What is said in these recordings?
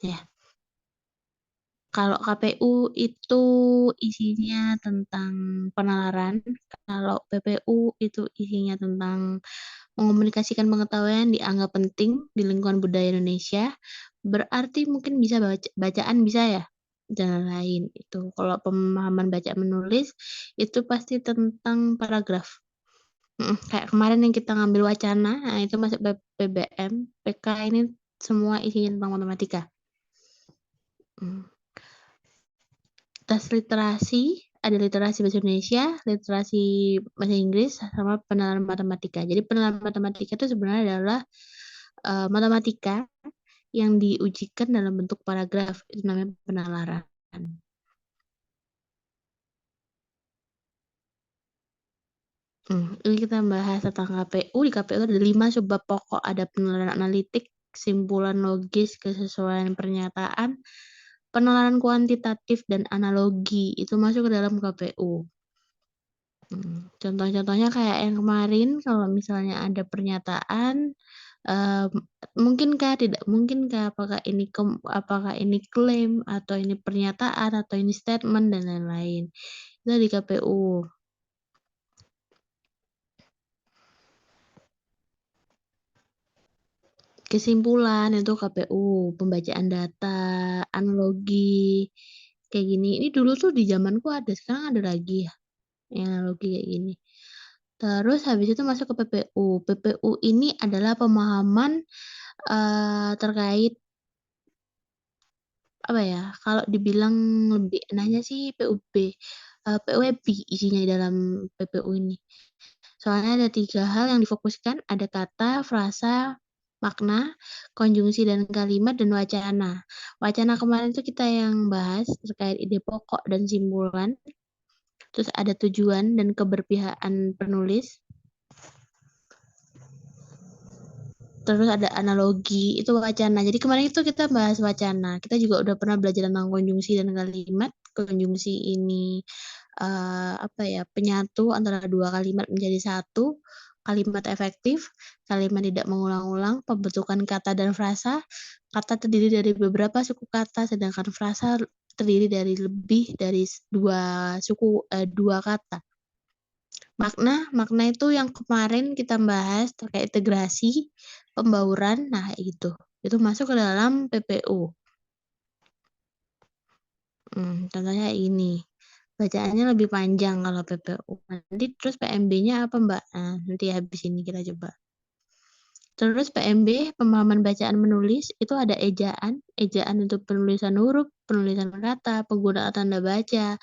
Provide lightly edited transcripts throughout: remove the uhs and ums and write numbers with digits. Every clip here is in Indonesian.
Ya. Kalau KPU itu isinya tentang penalaran, kalau PPU itu isinya tentang mengomunikasikan pengetahuan dianggap penting di lingkungan budaya Indonesia, berarti mungkin bisa bacaan bisa ya, dan lain-lain itu. Kalau pemahaman baca menulis itu pasti tentang paragraf. Kayak kemarin yang kita ngambil wacana, nah itu masuk PBM, PK ini semua isinya tentang matematika. Tes literasi, ada literasi bahasa Indonesia, literasi bahasa Inggris, sama penalaran matematika. Jadi penalaran matematika itu sebenarnya adalah matematika yang diujikan dalam bentuk paragraf, itu namanya penalaran. Ini kita bahas tentang KPU. Di KPU ada 5 subbab pokok, ada penalaran analitik, kesimpulan logis, kesesuaian pernyataan, penalaran kuantitatif, dan analogi. Itu masuk ke dalam KPU. Contoh-contohnya kayak yang kemarin, kalau misalnya ada pernyataan, mungkinkah, tidak mungkinkah, apakah ini klaim, atau ini pernyataan, atau ini statement, dan lain-lain. Itu di KPU. Kesimpulan itu KPU, pembacaan data, analogi, kayak gini. Ini dulu tuh di zamanku ada, sekarang ada lagi ya, yang analogi kayak gini. Terus habis itu masuk ke PPU. PPU ini adalah pemahaman terkait apa ya? Kalau dibilang lebih enaknya sih PUB, PUEB isinya di dalam PPU ini. Soalnya ada 3 hal yang difokuskan, ada kata, frasa, makna, konjungsi dan kalimat, dan wacana. Wacana kemarin itu kita yang bahas terkait ide pokok dan simpulan. Terus ada tujuan dan keberpihakan penulis. Terus ada analogi, itu wacana. Jadi kemarin itu kita bahas wacana. Kita juga udah pernah belajar tentang konjungsi dan kalimat. Konjungsi ini apa ya, penyatu antara 2 kalimat menjadi satu. Kalimat efektif, kalimat tidak mengulang-ulang, pembentukan kata dan frasa. Kata terdiri dari beberapa suku kata, sedangkan frasa terdiri dari lebih dari 2 kata. Makna itu yang kemarin kita bahas terkait integrasi, pembauran, nah itu masuk ke dalam PPU. Contohnya ini, bacaannya lebih panjang kalau PPU. Nanti terus PMB-nya apa Mbak? Nah, nanti habis ini kita coba. Terus PMB, pemahaman bacaan menulis, itu ada ejaan. Ejaan untuk penulisan huruf, penulisan kata, penggunaan tanda baca,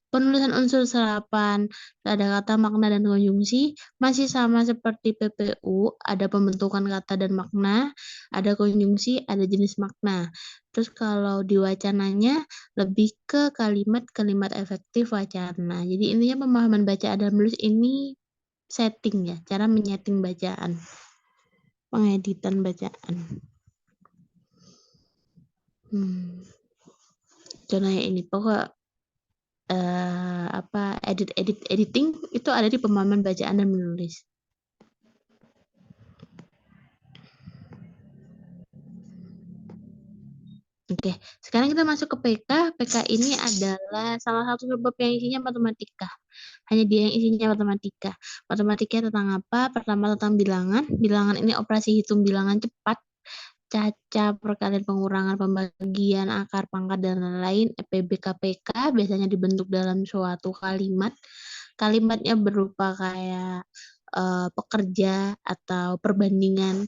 penulisan unsur serapan, ada kata, makna, dan konjungsi, masih sama seperti PPU, ada pembentukan kata dan makna, ada konjungsi, ada jenis makna. Terus kalau di wacananya, lebih ke kalimat-kalimat efektif wacana. Jadi intinya pemahaman bacaan dan menulis ini setting ya, cara menyeting bacaan. Pengeditan bacaan. Contohnya ini, pokok editing itu ada di pemahaman bacaan dan menulis. Oke, sekarang kita masuk ke PK. PK ini adalah salah satu sebab yang isinya matematika. Hanya dia yang isinya matematika. Matematika tentang apa? Pertama tentang bilangan. Bilangan ini operasi hitung bilangan cepat, caca, perkalian, pengurangan, pembagian, akar, pangkat, dan lain-lain. PBKPK biasanya dibentuk dalam suatu kalimat. Kalimatnya berupa kayak pekerja atau perbandingan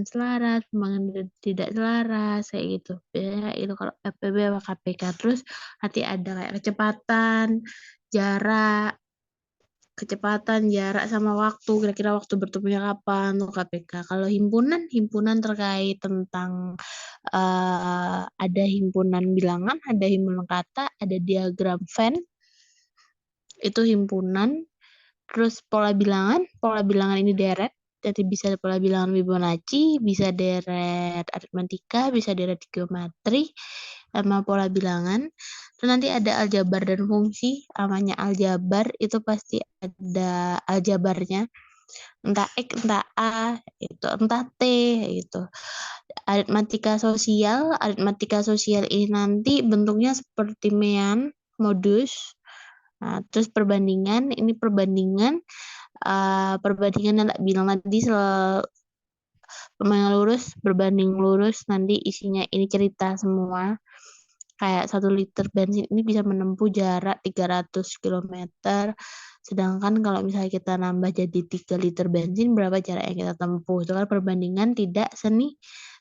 selaras, perbandingan tidak selaras, kayak gitu. Biasanya itu kalau FPB sama KPK. Terus nanti ada kayak kecepatan, jarak sama waktu, kira-kira waktu bertemunya kapan, untuk KPK. Kalau himpunan terkait tentang ada himpunan bilangan, ada himpunan kata, ada diagram Venn, itu himpunan. Terus pola bilangan ini deret, jadi bisa pola bilangan Fibonacci, bisa deret aritmatika, bisa deret geometri, sama pola bilangan. Terus nanti ada aljabar dan fungsi. Namanya aljabar itu pasti ada aljabarnya. entah X, entah A, itu, entah T, gitu. Aritmatika sosial ini nanti bentuknya seperti mean, modus. Nah, terus perbandingan, ini perbandingan yang tak bilang tadi yang lurus berbanding lurus, nanti isinya ini cerita semua. Kayak 1 liter bensin ini bisa menempuh jarak 300 kilometer. Sedangkan kalau misalnya kita nambah jadi 3 liter bensin, berapa jarak yang kita tempuh? Itu kan perbandingan tidak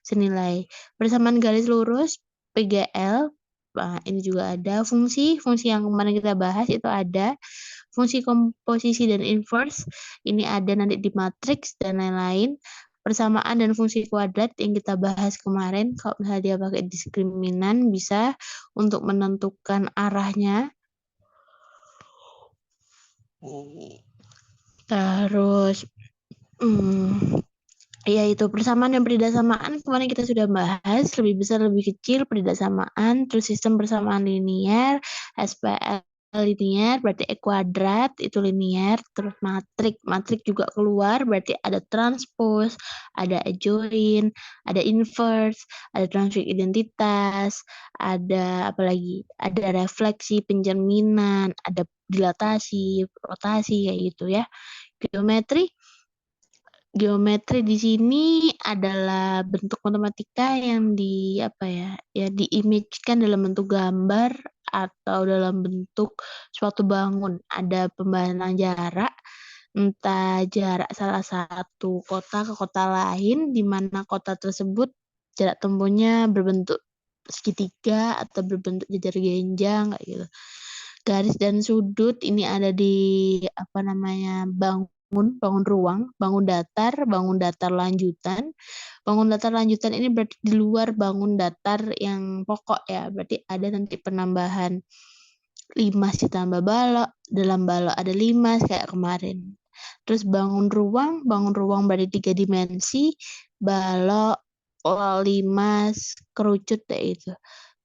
senilai. Persamaan garis lurus, PGL, nah, ini juga ada. Fungsi yang kemarin kita bahas itu ada. Fungsi komposisi dan inverse, ini ada nanti di matriks dan lain-lain. Persamaan dan fungsi kuadrat yang kita bahas kemarin, kalau misalnya dia pakai diskriminan, bisa untuk menentukan arahnya. Terus, yaitu persamaan dan perbedaan kemarin kita sudah bahas, lebih besar, lebih kecil, perbedaan, terus sistem persamaan linear, SPL linear, berarti E kuadrat, itu linear, terus matrik juga keluar, berarti ada transpose, ada adjoint, ada inverse, ada transfer identitas, ada apa lagi, ada refleksi, pencerminan, ada dilatasi, rotasi, kayak gitu ya. Geometri di sini adalah bentuk matematika yang diimage-kan dalam bentuk gambar atau dalam bentuk suatu bangun. Ada pembahasan jarak, entah jarak salah satu kota ke kota lain, di mana kota tersebut jarak tempuhnya berbentuk segitiga atau berbentuk jajar genjang, kayak gitu. Garis dan sudut ini ada di bangun ruang, bangun datar lanjutan. Bangun datar lanjutan ini berarti di luar bangun datar yang pokok ya. Berarti ada nanti penambahan limas ditambah balok, dalam balok ada limas kayak kemarin. Terus bangun ruang berarti 3 dimensi, balok, limas, kerucut kayak itu.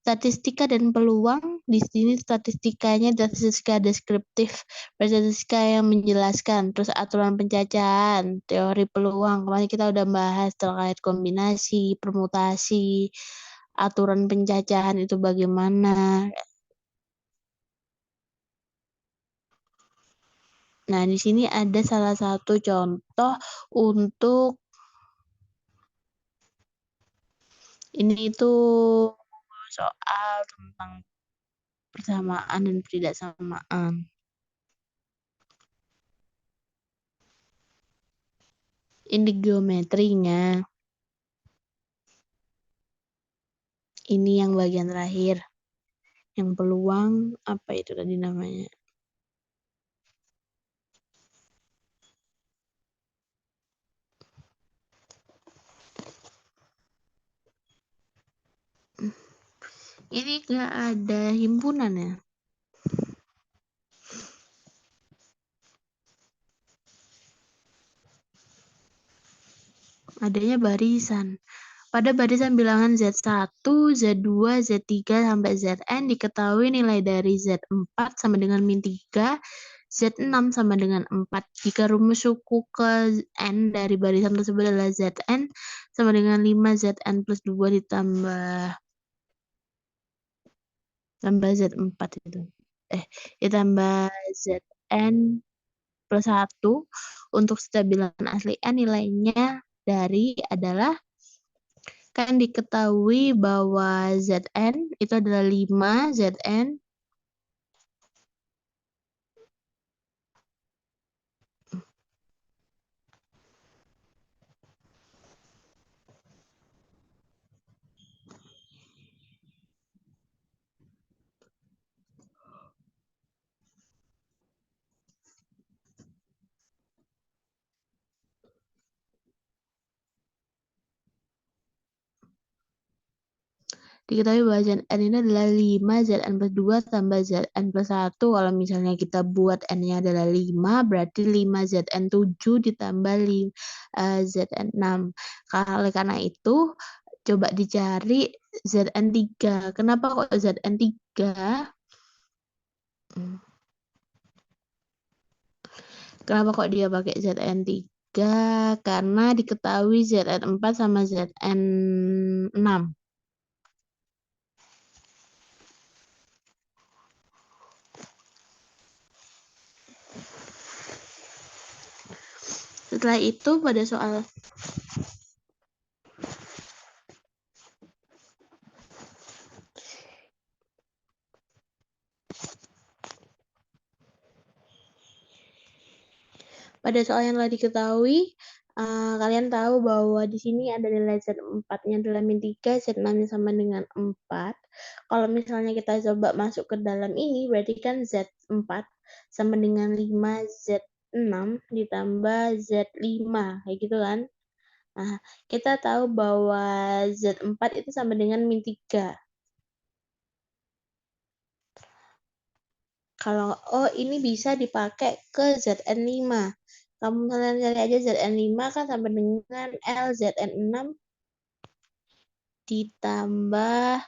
Statistika dan peluang, di sini statistikanya statistika deskriptif, statistika yang menjelaskan, terus aturan pencacahan, teori peluang, kemarin kita udah bahas terkait kombinasi, permutasi, aturan pencacahan itu bagaimana. Nah, di sini ada salah satu contoh untuk ini itu soal tentang persamaan dan ketidaksamaan. Ini geometrinya. Ini yang bagian terakhir. Yang peluang, apa itu tadi namanya? Ini nggak ada himpunan ya? Adanya barisan. Pada barisan bilangan Z1, Z2, Z3, sampai Zn diketahui nilai dari Z4 sama dengan min 3, Z6 sama dengan 4. Jika rumus suku ke N dari barisan tersebut adalah Zn sama dengan 5 Zn plus 2 tambah Z4 itu. Ditambah Zn plus 1. Untuk setiap bilangan asli N nilainya dari adalah, kan diketahui bahwa Zn itu adalah 5 Zn diketahui bahwa Zn ini adalah 5 Zn plus 2 tambah Zn plus 1. Kalau misalnya kita buat N-nya adalah 5, berarti 5 Zn7 ditambah Zn6. Karena itu, coba dicari Zn3. Kenapa kok Zn3? Kenapa kok dia pakai ZN3? Karena diketahui ZN4 sama ZN6. Setelah itu pada soal yang telah diketahui, kalian tahu bahwa di sini ada nilai Z4-nya adalah min 3, Z6-nya sama dengan 4. Kalau misalnya kita coba masuk ke dalam ini, berarti kan Z4 sama dengan 5, Z6 ditambah Z5, kayak gitu kan? Nah, kita tahu bahwa Z4 itu sama dengan min 3. Kalau ini bisa dipakai ke ZN5. Kamu kalian cari aja ZN5 kan sama dengan LZN6 ditambah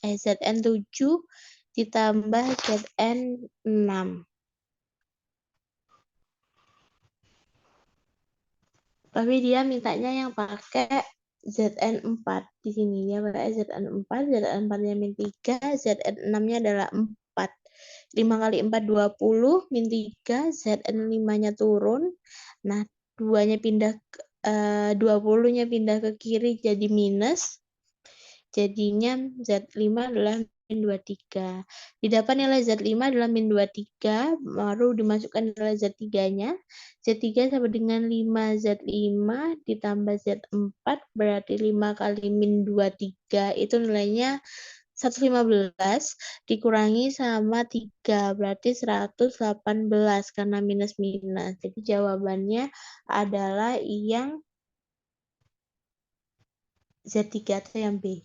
ZN7 ditambah ZN6. Tapi dia mintanya yang pakai ZN4 di sini. Dia pakai ZN4, ZN4-nya min 3, ZN6-nya adalah 4. 5 kali 4, 20, min 3, ZN5-nya turun. Nah, 20-nya pindah ke kiri jadi minus. Jadinya Z5 adalah min 23. Didapat nilai Z5 adalah min 23, baru dimasukkan nilai Z3-nya. Z3 sama dengan 5 Z5 ditambah Z4, berarti 5 kali min 23 itu nilainya 115 dikurangi sama 3, berarti 118 karena minus-minus. Jadi jawabannya adalah yang Z3 atau yang B.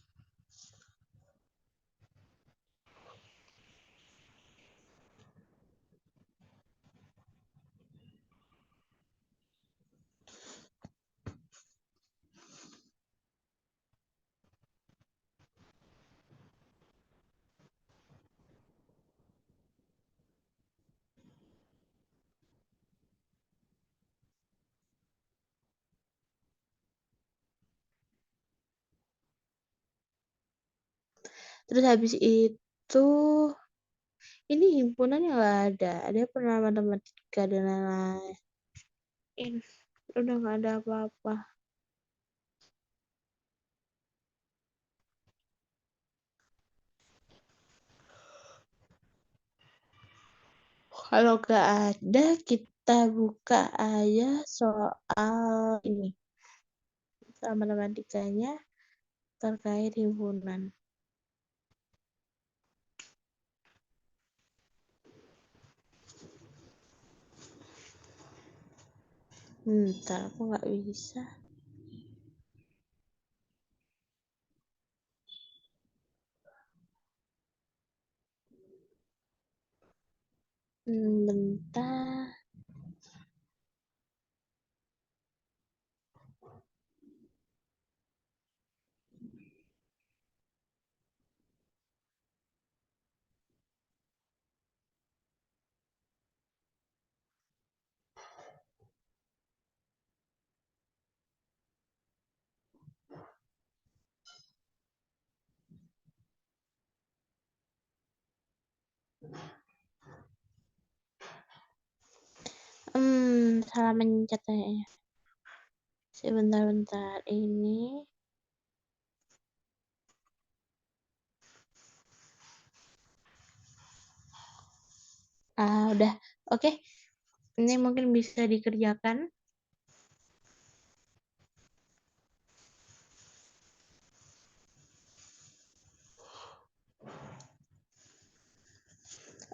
Terus habis itu ini himpunannya nggak ada. Ada pernah matematika dan lain-lain. Udah nggak ada apa-apa. Kalau nggak ada, kita buka aja soal ini. Soal matematikanya terkait himpunan. Bentar, aku nggak bisa. Bentar. Salah mencet kayaknya. Sebentar-bentar ini. Udah. Oke. Ini mungkin bisa dikerjakan.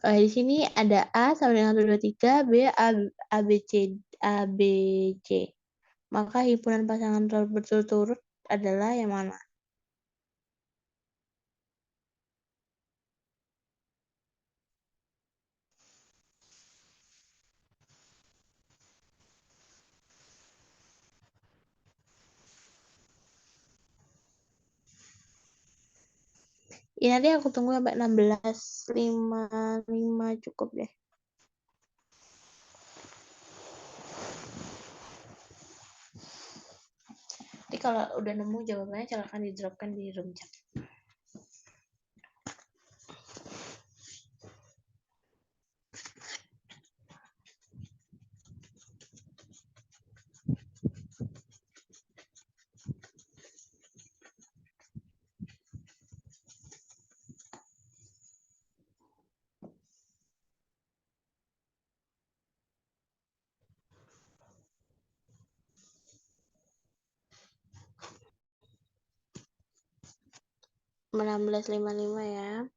Di sini ada A sama dengan 1, 2, 3, B, A, B, C, A, B, C. Maka himpunan pasangan berturut-turut adalah yang mana? Ya nanti aku tunggu sampai 16.55 cukup deh. kalau udah nemu jawabannya silakan di-dropkan di room chat. (16.55) ya.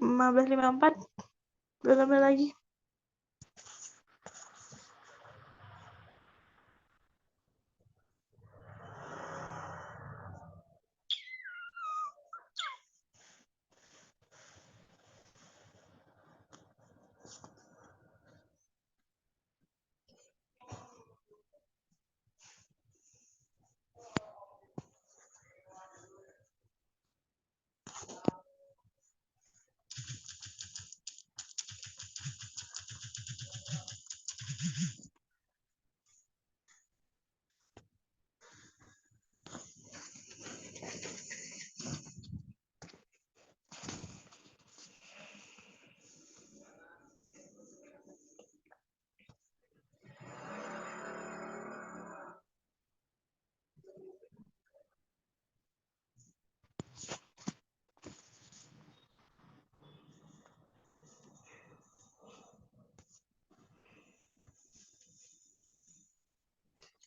(15.54) Berapa lagi?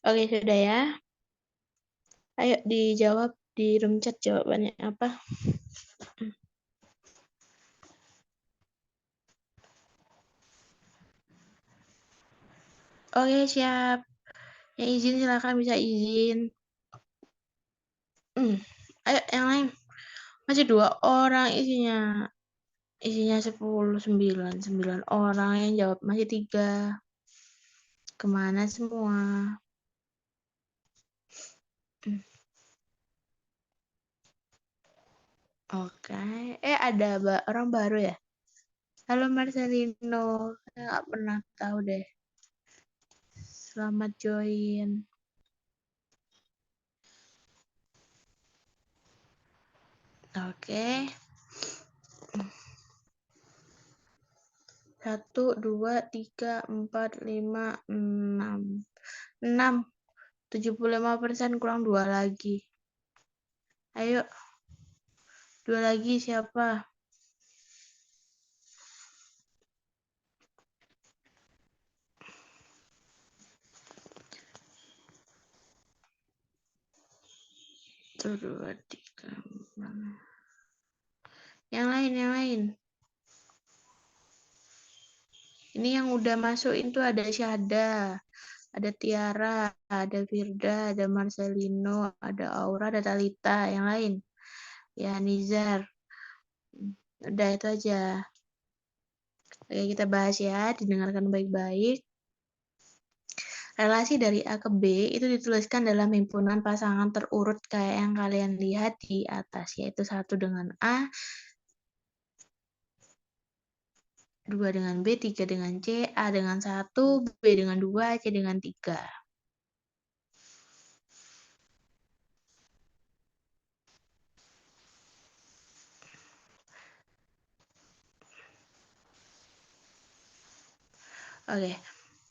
Oke, sudah ya. Ayo dijawab di room chat jawabannya apa. Oke, siap. Yang izin silakan bisa izin. Ayo yang lain. Masih 2 orang isinya 10, 9 orang yang jawab masih 3. Kemana semua? Oke. Ada orang baru ya? Halo Marcelino. Saya nggak pernah tahu deh. Selamat join. Oke. 1, 2, 3, 4, 5, 6. 75% kurang 2 lagi. Ayo. 2 lagi siapa? Satu, 2, 3. Yang lain. Ini yang udah masuk itu ada Syahda, ada Tiara, ada Firda, ada Marcelino, ada Aura, ada Talita, yang lain. Ya, Nizar. Udah itu aja. Oke, kita bahas ya, didengarkan baik-baik. Relasi dari A ke B itu dituliskan dalam himpunan pasangan terurut kayak yang kalian lihat di atas, yaitu 1 dengan A, 2 dengan B, 3 dengan C, A dengan 1, B dengan 2, C dengan 3. Oke.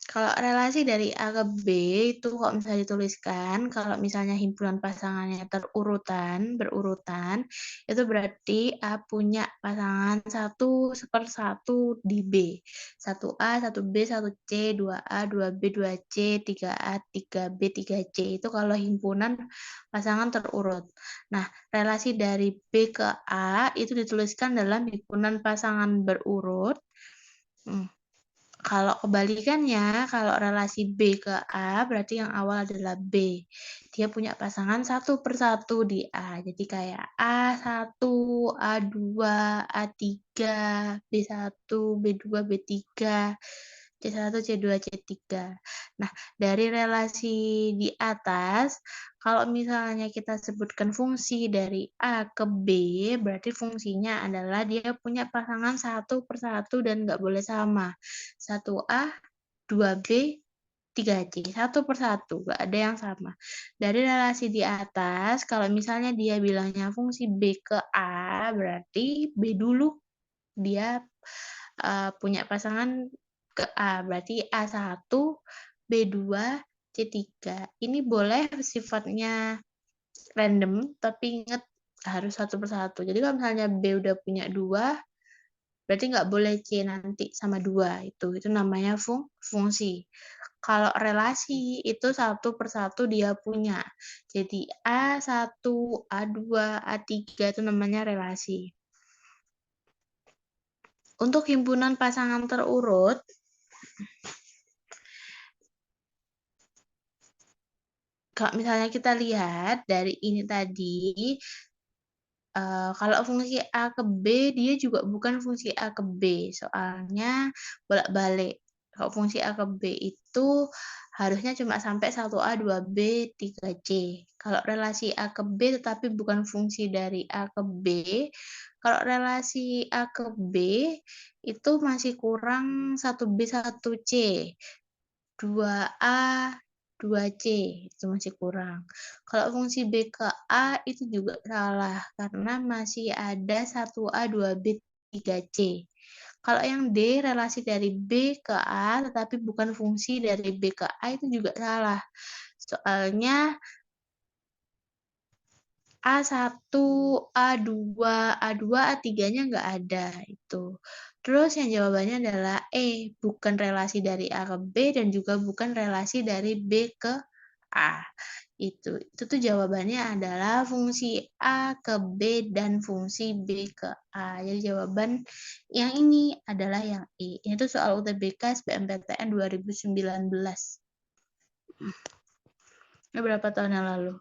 Kalau relasi dari A ke B itu kok misalnya dituliskan, kalau misalnya himpunan pasangannya berurutan, itu berarti A punya pasangan 1/1 di B. 1A, 1B, 1C, 2A, 2B, 2C, 3A, 3B, 3C. Itu kalau himpunan pasangan terurut. Nah, relasi dari B ke A itu dituliskan dalam himpunan pasangan berurut. Kalau kebalikannya, kalau relasi B ke A, berarti yang awal adalah B. Dia punya pasangan 1/1 di A. Jadi kayak A1, A2, A3, B1, B2, B3, C1, C2, C3. Nah, dari relasi di atas, kalau misalnya kita sebutkan fungsi dari A ke B, berarti fungsinya adalah dia punya pasangan 1/1 dan nggak boleh sama. 1A, 2B, 3C, 1/1, nggak ada yang sama. Dari relasi di atas, kalau misalnya dia bilangnya fungsi B ke A, berarti B dulu dia punya pasangan ke A, berarti A1, B2, C3. Ini boleh sifatnya random, tapi ingat harus 1/1. Jadi kalau misalnya B udah punya 2, berarti nggak boleh C nanti sama 2. Itu namanya fungsi. Kalau relasi itu 1/1 dia punya. Jadi A1, A2, A3 itu namanya relasi. Untuk himpunan pasangan terurut, kalau misalnya kita lihat dari ini tadi, kalau fungsi A ke B, dia juga bukan fungsi A ke B, soalnya bolak-balik. Kalau fungsi A ke B itu harusnya cuma sampai 1A, 2B, 3C. Kalau relasi A ke B tetapi bukan fungsi dari A ke B, kalau relasi A ke B itu masih kurang 1B, 1C. 2A, 2C, itu masih kurang. Kalau fungsi B ke A itu juga salah, karena masih ada 1A, 2B, 3C. Kalau yang D, relasi dari B ke A, tetapi bukan fungsi dari B ke A, itu juga salah. Soalnya A1, A2, A2, A3-nya nggak ada itu. Terus yang jawabannya adalah E, bukan relasi dari A ke B dan juga bukan relasi dari B ke A. Itu tuh jawabannya adalah fungsi A ke B dan fungsi B ke A. Jadi jawaban yang ini adalah yang E. Ini tuh soal UTBK SBMPTN 2019. Ini berapa tahun yang lalu?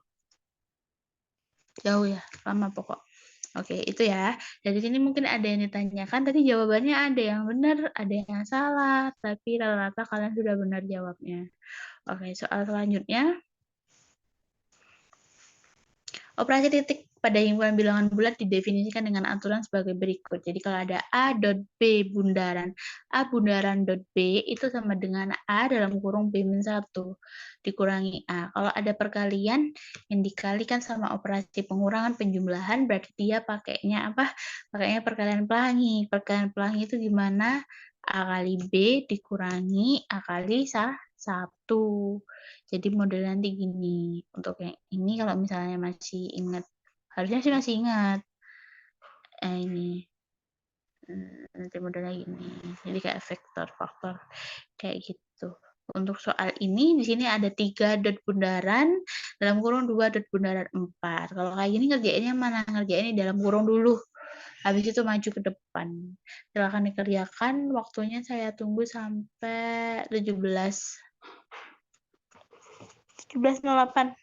Jauh ya, lama pokok. Oke, itu ya. Dari sini mungkin ada yang ditanyakan, tadi jawabannya ada yang benar, ada yang salah, tapi rata-rata kalian sudah benar jawabnya. Oke, soal selanjutnya. Operasi titik pada himpunan bilangan bulat didefinisikan dengan aturan sebagai berikut. Jadi kalau ada A dot B bundaran, A bundaran dot B itu sama dengan A dalam kurung B-1 dikurangi A. Kalau ada perkalian yang dikalikan sama operasi pengurangan penjumlahan, berarti dia pakainya apa? Pakainya perkalian pelangi. Perkalian pelangi itu gimana? A kali B dikurangi A kali 1. Jadi model nanti gini. Untuk yang ini kalau misalnya masih ingat, harusnya sih masih ingat. Ini nanti modelnya gini. Jadi kayak vektor faktor kayak gitu. Untuk soal ini di sini ada 3 dot bundaran dalam kurung 2 dot bundaran 4. Kalau kayak gini ngerjainnya mana? Ngerjainnya dalam kurung dulu. Habis itu maju ke depan. Silakan dikerjakan. Waktunya saya tunggu sampai 17.08.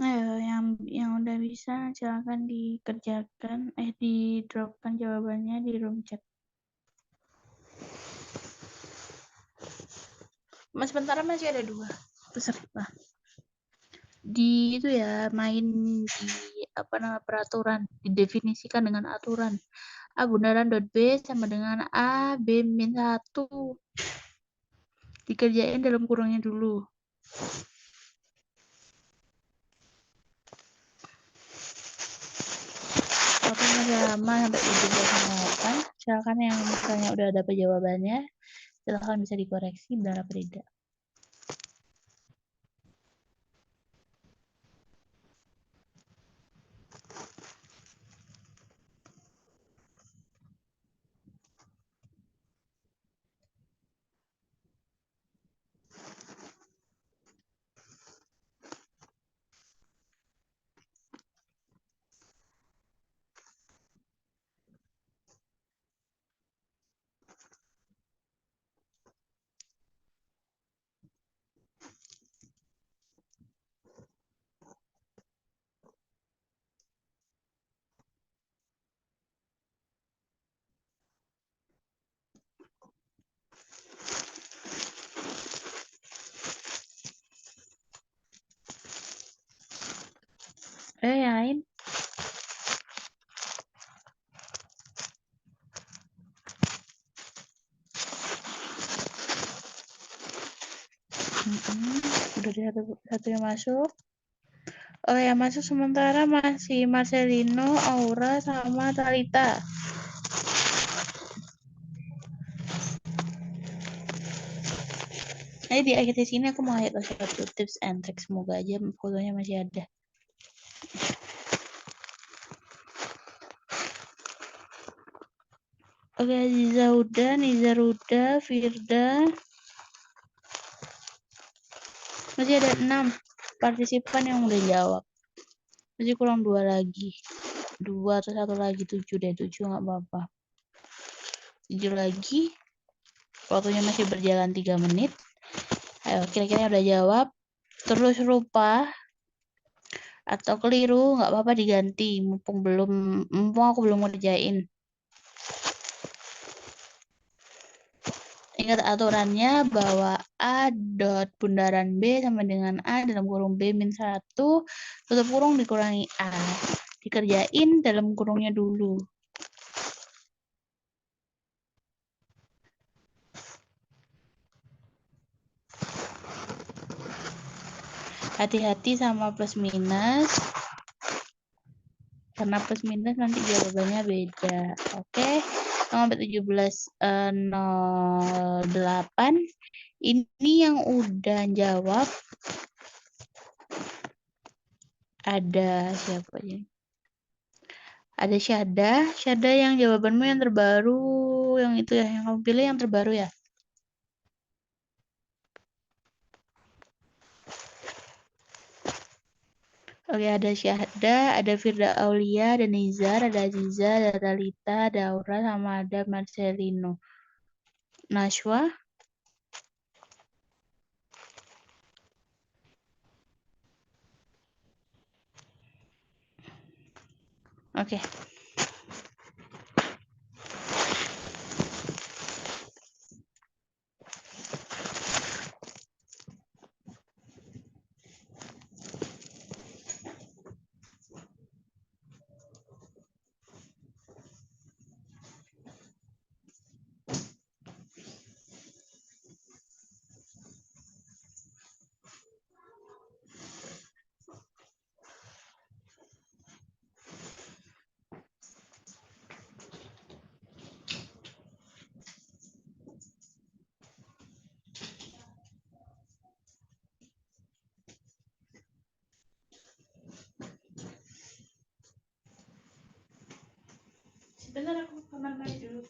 Ayo, yang udah bisa silakan dikerjakan, di dropkan jawabannya di room chat. Mas sebentar masih ada 2 peserta. Di itu ya, main di peraturan, didefinisikan dengan aturan. A bundaran dot B sama dengan A B min 1. Dikerjain dalam kurungnya dulu. Waktu masih lama sampai 17.08. Silakan yang misalnya udah dapat jawabannya, silakan bisa dikoreksi benar apa tidak. Yang lain? Udah ada satu yang masuk. Yang masuk sementara masih Marcelino, Aura, sama Talita. Di akhir di sini aku mau kasih satu tips and trick, semoga aja fotonya masih ada. Aziza udah, Nizar udah, Firda. Masih ada 6 partisipan yang udah jawab. Masih kurang 2 lagi. 2 atau 1 lagi, 7 deh. 7 nggak apa-apa. 7 lagi. Waktunya masih berjalan 3 menit. Ayo, kira-kira udah jawab. Terus lupa atau keliru, nggak apa-apa diganti. Mumpung aku belum ngerjain. Ingat aturannya bahwa A dot bundaran B sama dengan A dalam kurung B min 1, tutup kurung dikurangi A. Dikerjain dalam kurungnya dulu. Hati-hati sama plus minus. Karena plus minus nanti jawabannya beda. Oke. Sampai 17.08. Ini yang udah jawab ada siapa ya? Ada Syada yang jawabanmu yang terbaru, yang itu ya, yang kamu pilih yang terbaru ya. Oke, ada Syahda, ada Firda Aulia, ada Nizar, ada Aziza, ada Talita, ada Aura, sama ada Marcelino. Nashwa. Oke. Sebentar aku kamar mandi dulu.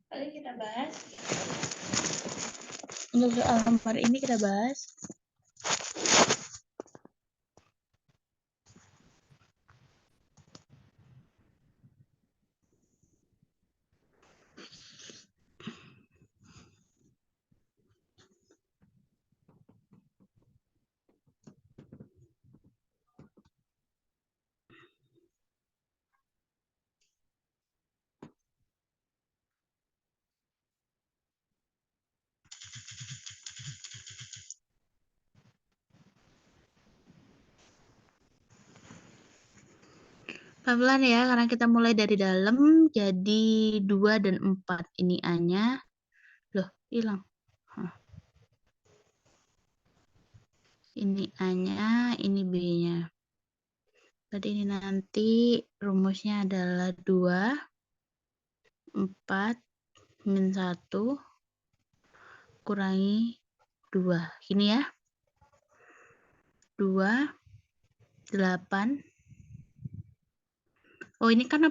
Kali kita bahas untuk soal nomor ini kita bahas pelan-pelan ya, karena kita mulai dari dalam, jadi 2 dan 4. Ini A-nya. Loh, hilang. Ini A-nya, ini B-nya. Jadi ini nanti rumusnya adalah 2, 4, min 1, kurangi 2. Gini ya. 2, 8. Oh, ini karena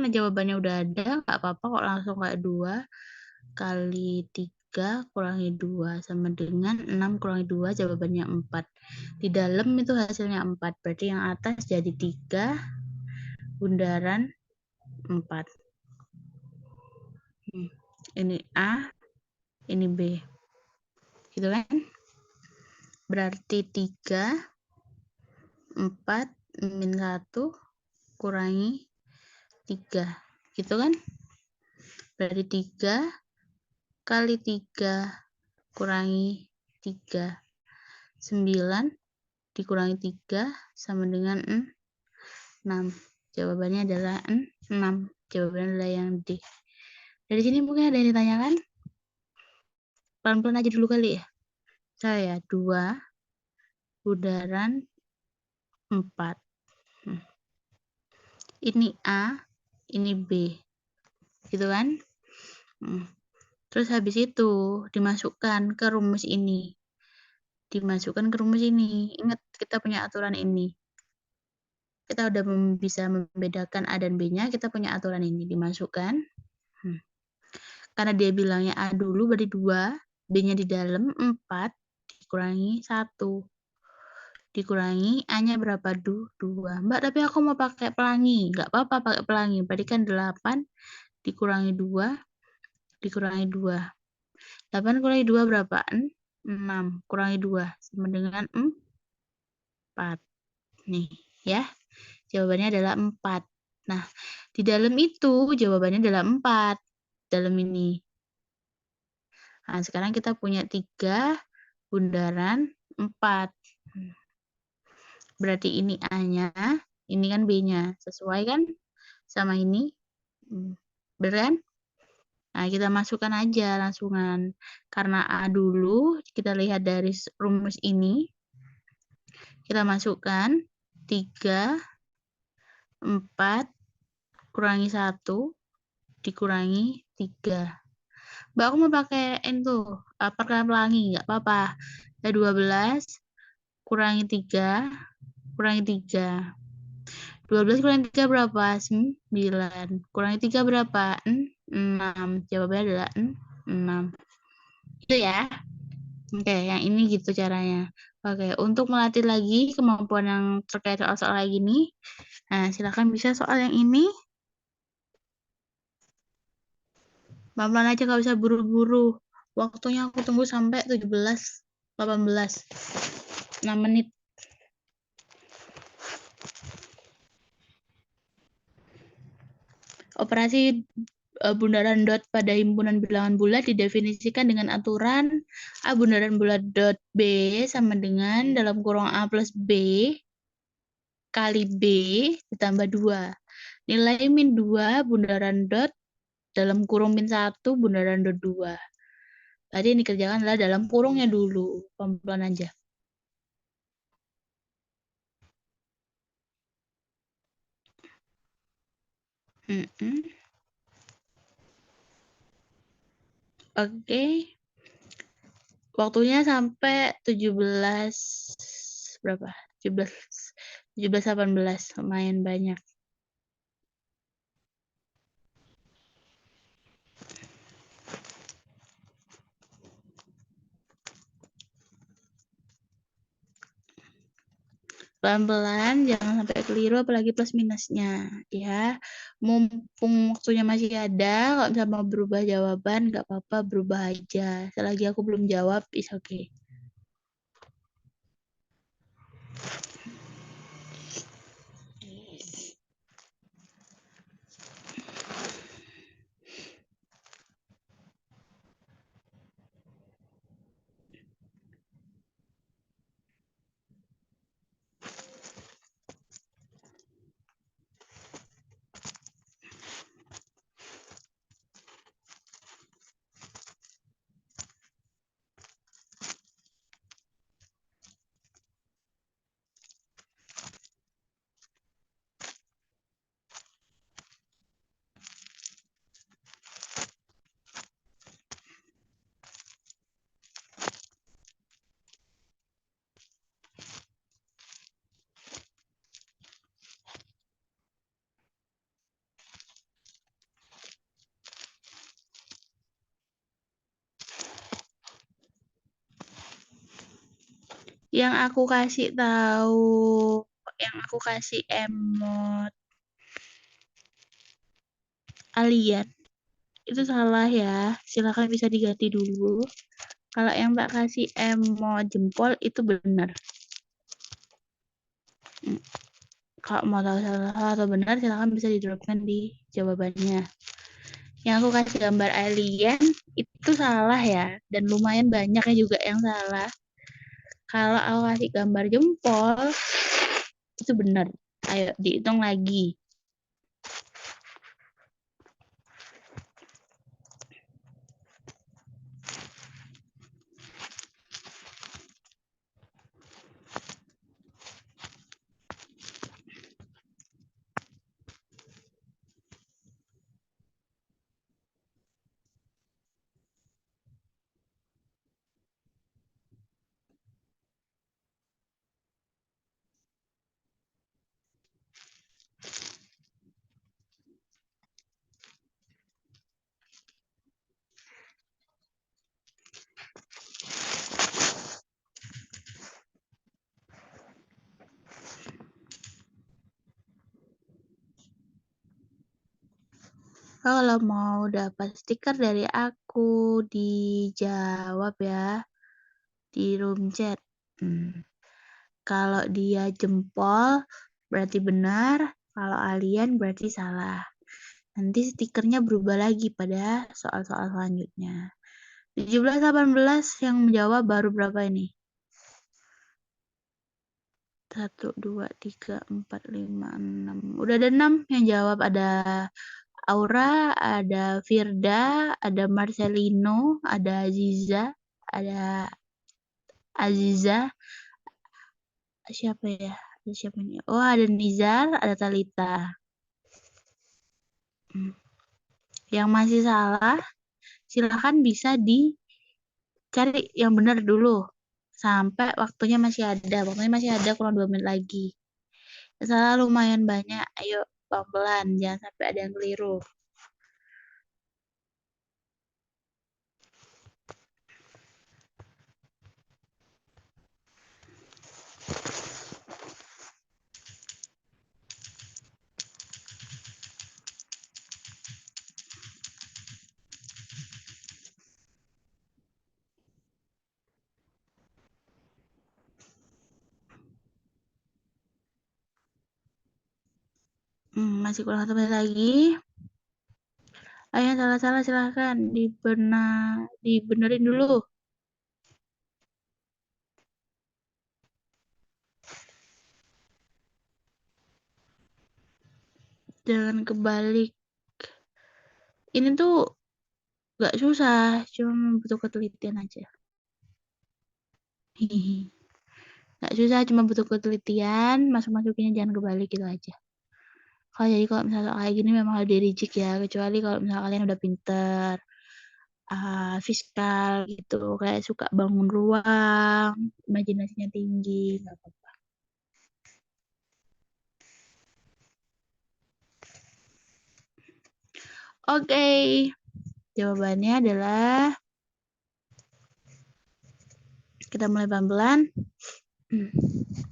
jawabannya udah ada, nggak apa-apa kok langsung kayak 2 kali 3 kurangi 2 sama dengan 6 kurangi 2 jawabannya 4. Di dalam itu hasilnya 4, berarti yang atas jadi 3 bundaran 4. Ini A, ini B. Gitu kan? Berarti 3, 4, min 1, kurangi 3. Gitu kan? Berarti 3 kali 3 kurangi 3. 9 dikurangi 3 sama dengan 6. Jawabannya adalah 6. Jawabannya adalah yang D. Dari sini mungkin ada yang ditanyakan? Pelan-pelan aja dulu kali ya. Saya 2 bundaran 4. Ini A, ini B. Gitu kan? Terus habis itu dimasukkan ke rumus ini. Ingat, kita punya aturan ini. Kita udah bisa membedakan A dan B-nya, kita punya aturan ini. Dimasukkan. Karena dia bilangnya A dulu, berarti 2. B-nya di dalam, 4. Dikurangi 1. Dikurangi A-nya berapa? 2. Mbak, tapi aku mau pakai pelangi. Nggak apa-apa pakai pelangi. Berarti kan 8 dikurangi 2. Dikurangi 2. 8 kurangi 2 berapa? 6. Kurangi 2. Sama dengan 4. Nih, ya. Jawabannya adalah 4. Nah, di dalam itu jawabannya adalah 4. Dalam ini. Nah, sekarang kita punya 3 bundaran 4. Berarti ini A-nya, ini kan B-nya. Sesuai kan sama ini? Bener kan? Nah, kita masukkan aja langsungan. Karena A dulu, kita lihat dari rumus ini. Kita masukkan 3, 4, kurangi 1, dikurangi 3. Mbak, aku mau pakai itu, perkalian pelangi, nggak apa-apa. 12, kurangi 3, kurangi 3. 12 kurangi 3 berapa? 9. Kurangi 3 berapa? 6. Jawabannya adalah 6. Itu ya. Oke, yang ini gitu caranya. Oke, untuk melatih lagi kemampuan yang terkait soal-soal kayak gini, nah silakan bisa soal yang ini. Pelan-pelan aja, nggak usah buru-buru. Waktunya aku tunggu sampai 17, 18. 6 menit. Operasi bundaran dot pada himpunan bilangan bulat didefinisikan dengan aturan A bundaran bulat dot B sama dengan dalam kurung A plus B kali B ditambah 2. Nilai min 2 bundaran dot dalam kurung min 1 bundaran dot 2. Tadi yang dikerjakan adalah dalam kurungnya dulu. Pelan-pelan aja. Oke. Waktunya sampai 17 berapa? 17 18 lumayan banyak. Pelan-pelan, jangan sampai keliru apalagi plus minusnya ya. Mumpung waktunya masih ada, kalau misalnya mau berubah jawaban nggak apa-apa, berubah aja. Selagi aku belum jawab, is okay. Yang aku kasih tahu, yang aku kasih emot alien itu salah ya. Silakan bisa diganti dulu. Kalau yang tak kasih emot jempol itu benar. Kalau mau tahu salah atau benar, silakan bisa didropkan di jawabannya. Yang aku kasih gambar alien itu salah ya, dan lumayan banyaknya juga yang salah. Kalau aku kasih gambar jempol itu benar. Ayo dihitung lagi. Kalau mau dapat stiker dari aku, dijawab ya di room chat. Kalau dia jempol berarti benar, kalau alien berarti salah. Nanti stikernya berubah lagi pada soal-soal selanjutnya. 17, 18 yang menjawab baru berapa ini? 1, 2, 3, 4, 5, 6. Udah ada 6 yang jawab. Ada Aura, ada Firda, ada Marcelino, ada Aziza, ada Aziza. Siapa ya? Ada siapa nih? Oh, ada Nizar, ada Talita. Yang masih salah, silahkan bisa dicari yang benar dulu. Sampai waktunya masih ada. Waktunya masih ada kurang 2 menit lagi. Salah lumayan banyak. Ayo pelan-pelan, jangan sampai ada yang keliru. Masih kurang 1 menit lagi. Ayo salah-salah silahkan dibenerin dulu. Jangan kebalik. Ini tuh gak susah, cuma butuh ketelitian aja. Hihi. Gak susah, cuma butuh ketelitian, masukinnya jangan kebalik gitu aja. Jadi kalau misalnya kayak gini memang harus di-reject ya, kecuali kalau misalnya kalian udah pinter, fiskal gitu, kayak suka bangun ruang, imajinasinya tinggi, gak apa-apa. Oke, jawabannya adalah kita mulai pelan-pelan.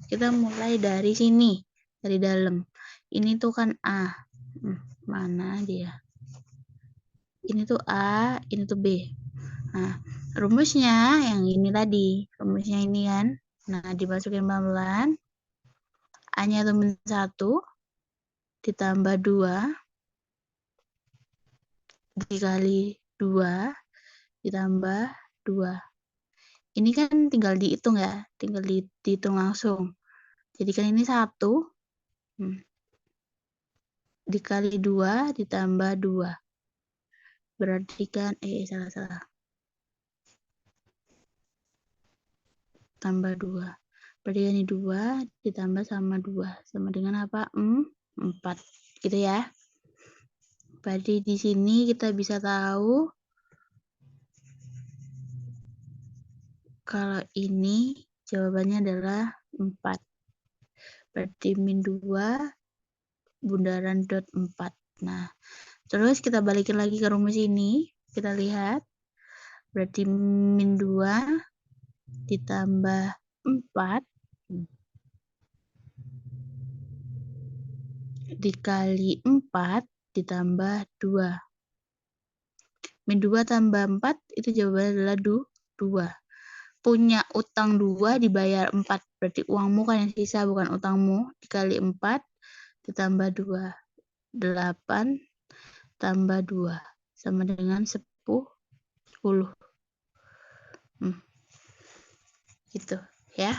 Kita mulai dari sini, dari dalam. Ini tuh kan A. Mana dia? Ini tuh A, ini tuh B. Nah, rumusnya yang ini tadi. Rumusnya ini kan. Nah, dimasukin pelan-pelan. A-nya itu min 1 ditambah 2 dikali 2 ditambah 2. Ini kan tinggal dihitung ya, tinggal dihitung langsung. Jadi kan ini 1 dikali 2 ditambah 2. Berarti kan, salah. Tambah 2. Berarti ini 2 ditambah sama 2. Sama dengan apa? 4. Gitu ya. Berarti di sini kita bisa tahu kalau ini jawabannya adalah 4. Berarti min 2 bundaran dot 4. Nah, terus kita balikin lagi ke rumus ini. Kita lihat. Berarti min 2 ditambah 4 dikali 4 ditambah 2. Min 2 tambah 4 itu jawabannya adalah 2. Punya utang 2 dibayar 4. Berarti uangmu kan yang sisa, bukan utangmu. Dikali 4 ditambah 2. 8 tambah 2. Sama dengan 10. Gitu ya.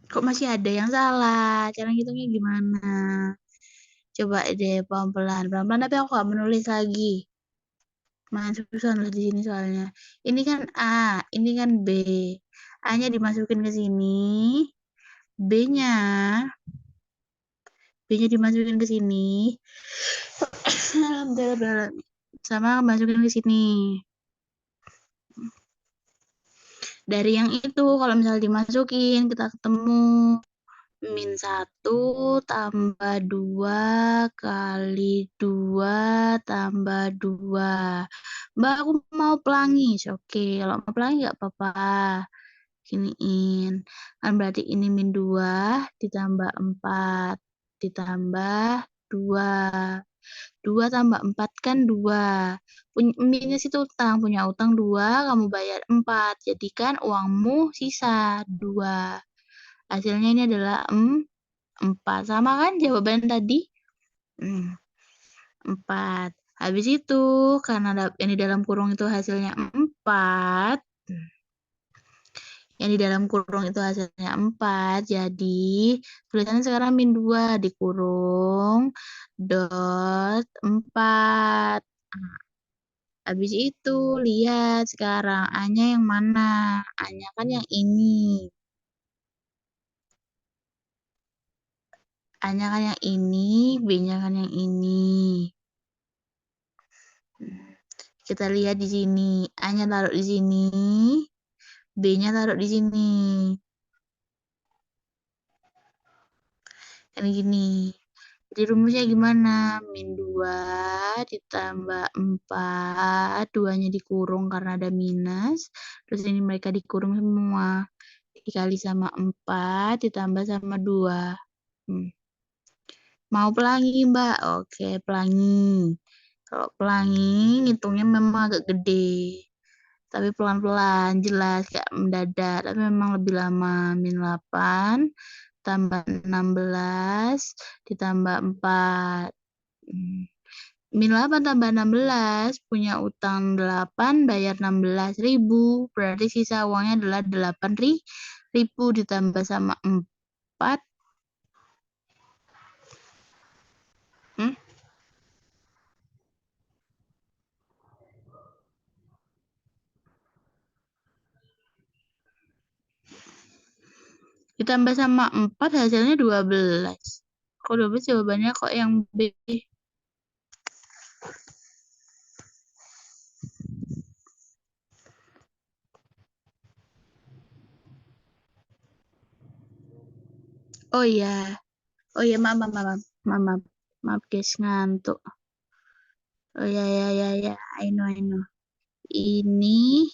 Kok masih ada yang salah? Cara ngitungnya gimana? Coba deh pelan-pelan. Pelan-pelan tapi aku gak menulis lagi. Main susah lah di sini soalnya. Ini kan A, ini kan B. A-nya dimasukin ke sini. B-nya dimasukin ke sini. Sama masukin ke sini. Dari yang itu kalau misalnya dimasukin kita ketemu min 1 tambah 2 kali 2 tambah 2. Mbak, aku mau pelangi. Oke, kalau mau pelangi nggak apa-apa. Giniin. Kan berarti ini min 2 ditambah 4 ditambah 2. 2 tambah 4 kan 2. Minus itu utang. Punya utang 2, kamu bayar 4. Jadi kan uangmu sisa 2. Hasilnya ini adalah 4. Sama kan jawaban tadi? 4. Habis itu, karena yang di dalam kurung itu hasilnya 4. Yang di dalam kurung itu hasilnya 4. Jadi, tulisannya sekarang min 2 dikurung dot 4. Habis itu, lihat sekarang A-nya yang mana? A-nya kan yang ini. A-nya kan yang ini, B-nya kan yang ini. Kita lihat di sini. A-nya taruh di sini, B-nya taruh di sini. Kan gini. Jadi rumusnya gimana? Min 2 ditambah 4. 2-nya dikurung karena ada minus. Terus ini mereka dikurung semua. Dikali sama 4 ditambah sama 2. Mau pelangi, Mbak? Oke, pelangi. Kalau pelangi, ngitungnya memang agak gede. Tapi pelan-pelan, jelas, kayak mendadak. Tapi memang lebih lama. Min 8 tambah 16 ditambah 4. Min 8 tambah 16, punya utang 8, bayar 16.000. Berarti sisa uangnya adalah 8.000 ditambah sama 4. Ditambah sama 4 hasilnya 12. Kok 12 jawabannya kok yang B? Oh iya. Oh iya, maaf guys, ngantuk. Oh ya, I know. Ini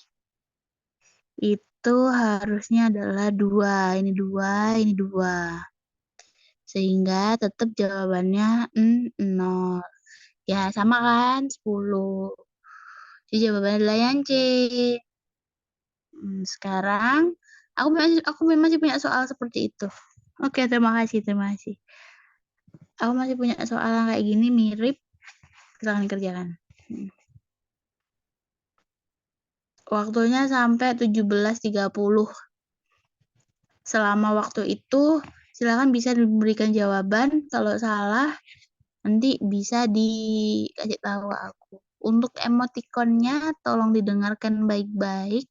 itu harusnya adalah 2. Ini 2, ini 2. Sehingga tetap jawabannya 0. Ya, sama kan? 10. Jadi jawabannya adalah yang C. Sekarang aku masih punya soal seperti itu. Oke, terima kasih. Aku masih punya soal yang kayak gini mirip. Silakan kerjakan. Waktunya sampai 17.30. Selama waktu itu silakan bisa diberikan jawaban. Kalau salah nanti bisa dikasih tahu aku. Untuk emotikonnya tolong didengarkan baik-baik.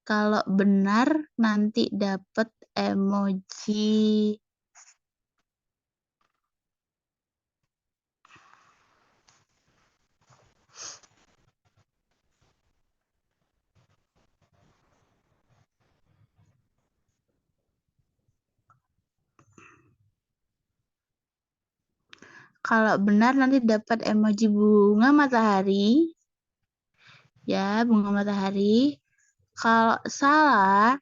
Kalau benar nanti dapat emoji. Kalau benar nanti dapat emoji bunga matahari. Ya, bunga matahari. Kalau salah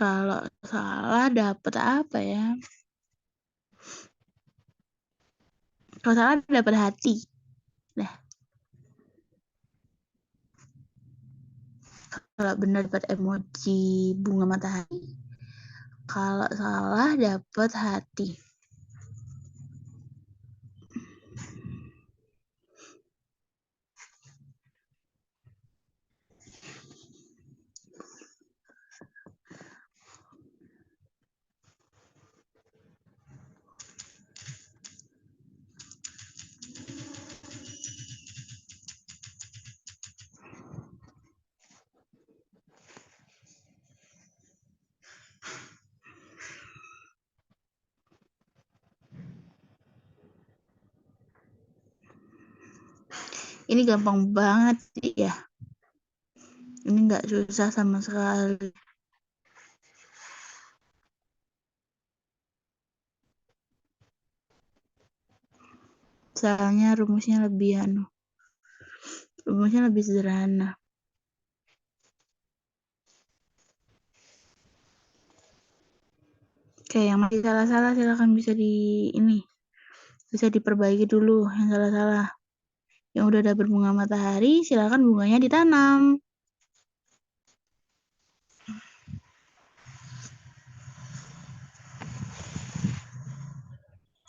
kalau salah dapat apa ya? Kalau salah dapat hati. Nah, kalau benar dapat emoji bunga matahari. Kalau salah dapat hati. Ini gampang banget ya. Ini nggak susah sama sekali. Soalnya rumusnya lebih sederhana. Oke, yang masih salah-salah silakan bisa diperbaiki dulu yang salah-salah. Yang udah ada berbunga matahari, silakan bunganya ditanam.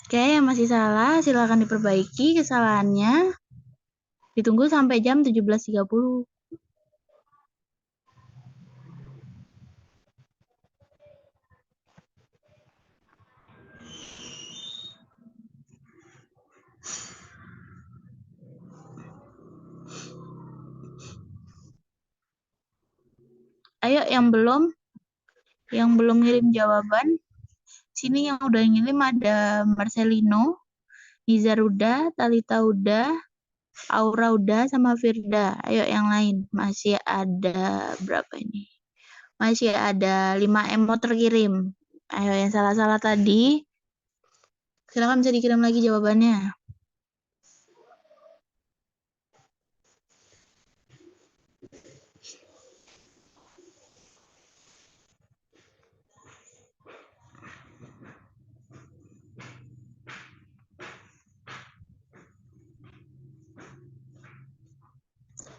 Oke, yang masih salah silakan diperbaiki kesalahannya. Ditunggu sampai jam 17.30. Ayo yang belum ngirim jawaban, sini yang udah ngirim ada Marcelino, Nizar udah, Talita udah, Aura udah, sama Firda. Ayo yang lain, masih ada berapa ini? Masih ada 5 emot terkirim. Ayo yang salah-salah tadi, silakan bisa dikirim lagi jawabannya.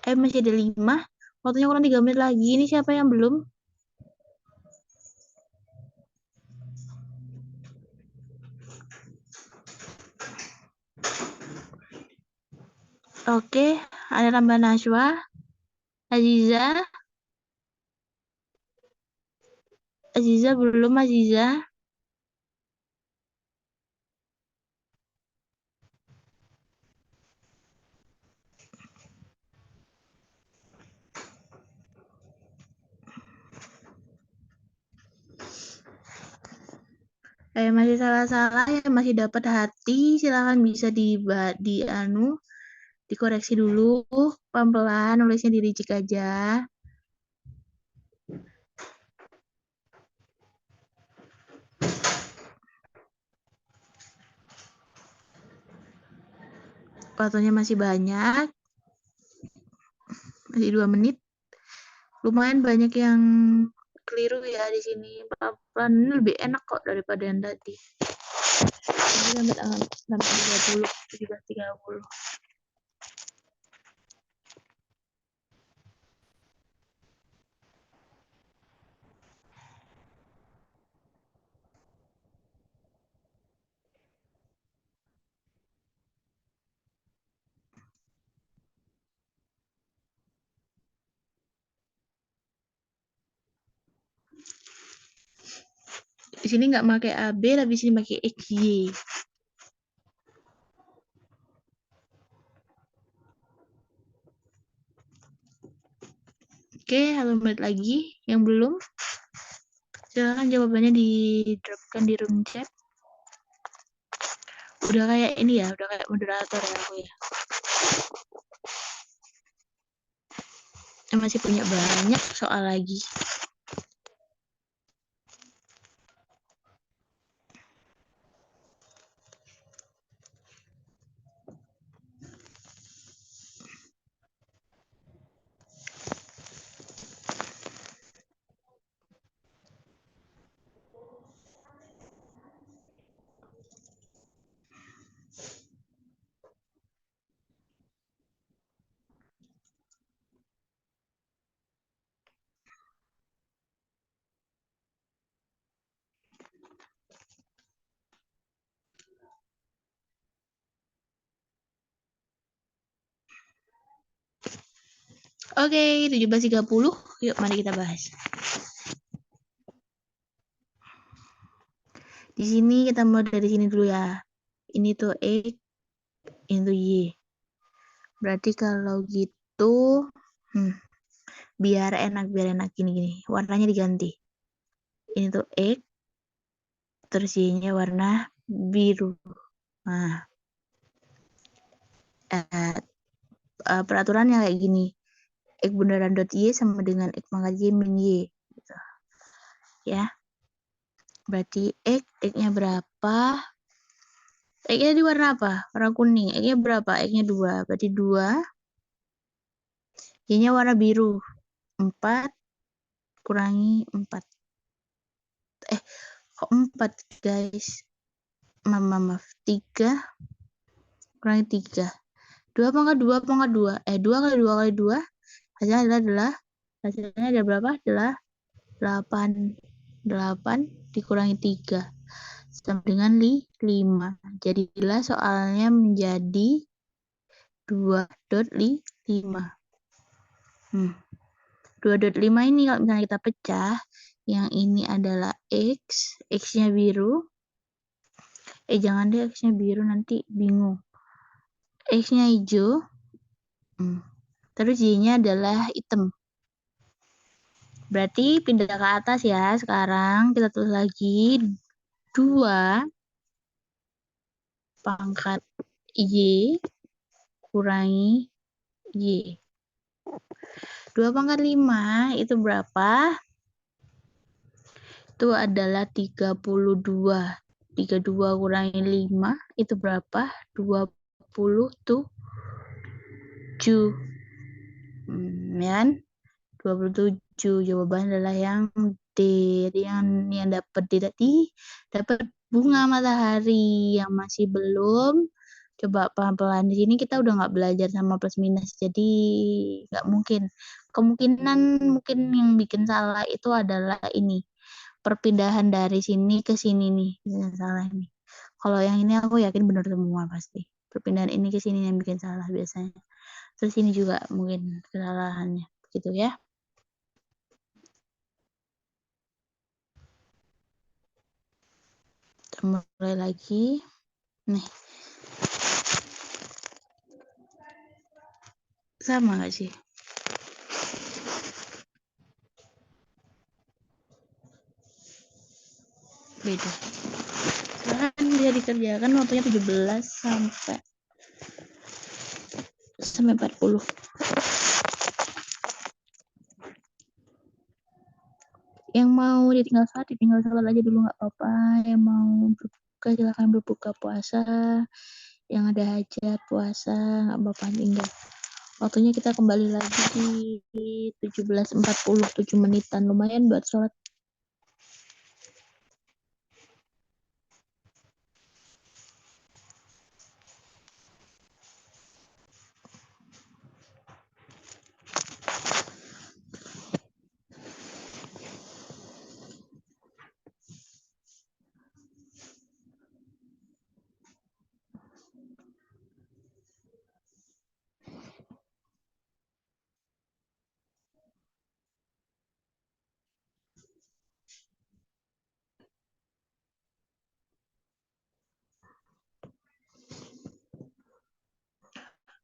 Masih ada 5. Waktunya kurang 3 menit lagi. Ini siapa yang belum? Oke, ada tambahan Najwa. Aziza. Aziza belum, Aziza. Masih salah-salah ya, masih dapat hati, silakan bisa dikoreksi dulu, pelan-pelan nulisnya di reject aja. Waktunya masih banyak, masih 2 menit. Lumayan banyak yang keliru ya di sini. Pelan-pelan ini lebih enak kok daripada yang tadi. Ini sampai 30, 17.30. Di sini nggak pakai AB, tapi di sini pakai XY. Oke, 1 menit lagi. Yang belum, silakan jawabannya di-dropkan di room chat. Udah kayak ini ya, udah kayak moderator ya aku ya. Masih punya banyak soal lagi. Oke, 17.30. Yuk, mari kita bahas. Di sini kita mulai dari sini dulu ya. Ini tuh X, ini tuh Y. Berarti kalau gitu, biar enak gini. Warnanya diganti. Ini tuh X, terus Y-nya warna biru. Nah, peraturannya kayak gini. X bundaran dot Y sama dengan X pangkat Y min Y. Gitu. Ya. Berarti X-nya berapa? X-nya di warna apa? Warna kuning. X-nya berapa? X-nya 2. Berarti 2. Y-nya warna biru. 4 kurangi 4. Kok 4, guys? Maaf. 3 kurangi 3. 2 pangkat 2 pangkat 2. 2 kali 2 kali 2. Hasilnya ada berapa? Adalah 8. 8 dikurangi 3. Sama dengan 5. Jadilah soalnya menjadi 2.5. 2.5 ini kalau misalnya kita pecah, yang ini adalah X, X-nya biru. Jangan deh X-nya biru, nanti bingung. X-nya hijau. Terus Y-nya adalah hitam. Berarti pindah ke atas ya. Sekarang kita tulis lagi 2 pangkat Y kurangi Y. 2 pangkat 5 itu berapa? Itu adalah 32. 32 kurangi 5 itu berapa? 27. Kan? 27. Jawaban adalah yang D. Yang dapat dapat bunga matahari. Yang masih belum, coba pelan-pelan. Di sini kita udah nggak belajar sama plus minus, jadi nggak mungkin Kemungkinan mungkin yang bikin salah itu adalah ini, perpindahan dari sini ke sini nih, yang salah nih. Kalau yang ini aku yakin benar semua pasti. Perpindahan ini ke sini yang bikin salah biasanya. Terus ini juga mungkin kesalahannya, gitu ya. Kita mulai lagi. Nih. Sama nggak sih? Beda. Silahkan bisa dikerjakan waktunya 17 sampai 40. Yang mau ditinggal sholat aja dulu nggak apa-apa. Yang mau berbuka silahkan berbuka puasa. Yang ada hajat puasa nggak apa-apa tinggal. Waktunya kita kembali lagi di 17.40, 7 menitan. Lumayan buat sholat.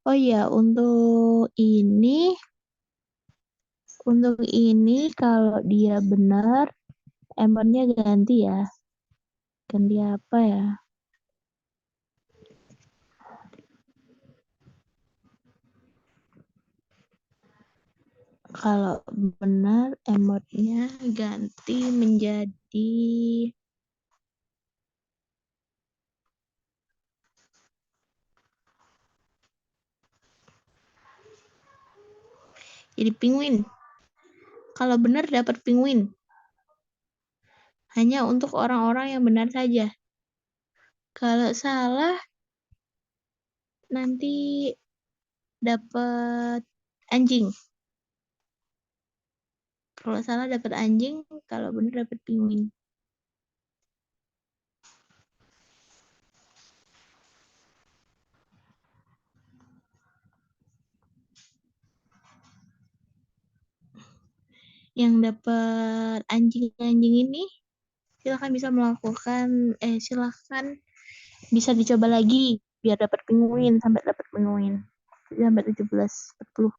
Oh iya, untuk kalau dia benar, empernya ganti ya. Ganti apa ya? Kalau benar, emotnya ganti menjadi penguin. Kalau benar dapat penguin. Hanya untuk orang-orang yang benar saja. Kalau salah nanti dapat anjing. Kalau salah dapat anjing, kalau benar dapat penguin. Yang dapat anjing-anjing ini silahkan bisa dicoba lagi biar dapat penguin sampai dapat penguin. Sampai 17.40.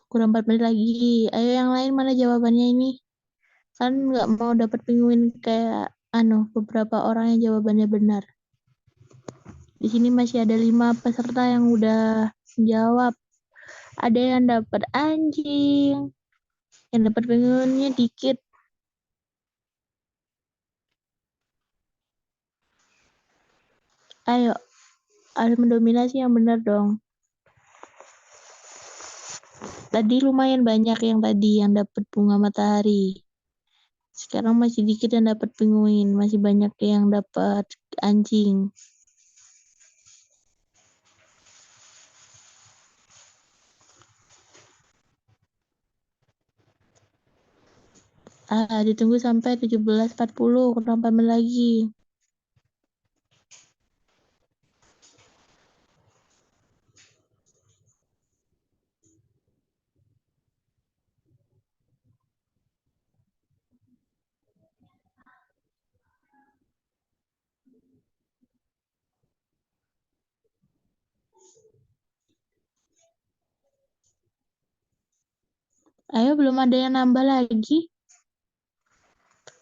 Kurang 4 menit lagi. Ayo yang lain mana jawabannya ini? Kan nggak mau dapat penguin kayak beberapa orang yang jawabannya benar. Di sini masih ada 5 peserta yang udah jawab. Ada yang dapat anjing, yang dapat penguinnya dikit. Ayo, harus mendominasi yang benar dong. Tadi lumayan banyak yang dapat bunga matahari. Sekarang masih dikit yang dapat penguin, masih banyak yang dapat anjing. Ditunggu sampai 17.40, kurang 4 menit lagi. Ayo, belum ada yang nambah lagi.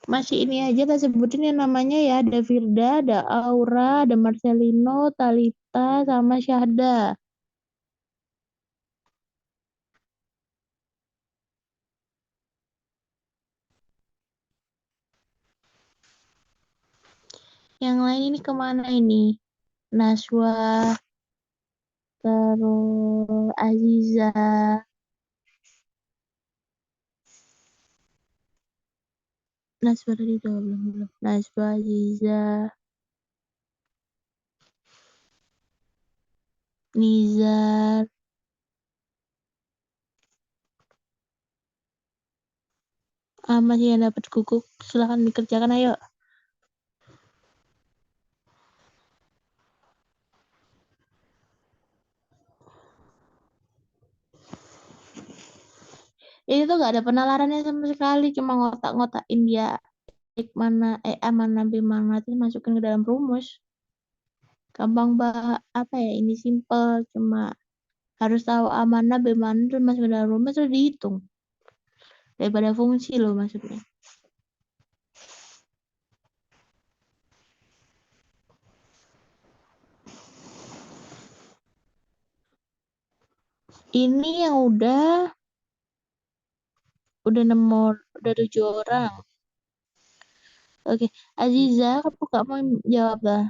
Masih ini aja kita sebutin yang namanya ya. Ada Firda, ada Aura, ada Marcelino, Talita, sama Syahda. Yang lain ini kemana ini? Naswa, terus Aziza. Naswa tadi udah belum? Naswa, Aziza, Nizar. Masih yang dapat guguk, silahkan dikerjakan, ayo. Ini tuh gak ada penalarannya sama sekali, cuma ngotak-ngotakin dia mana A mana B mana, terus masukin ke dalam rumus. Gampang apa ya, ini simple, cuma harus tahu A mana B mana terus masukin ke dalam rumus terus dihitung. Daripada fungsi loh maksudnya. Ini yang udah nomor, udah 7 orang. Oke, Aziza, kamu gak mau jawab lah.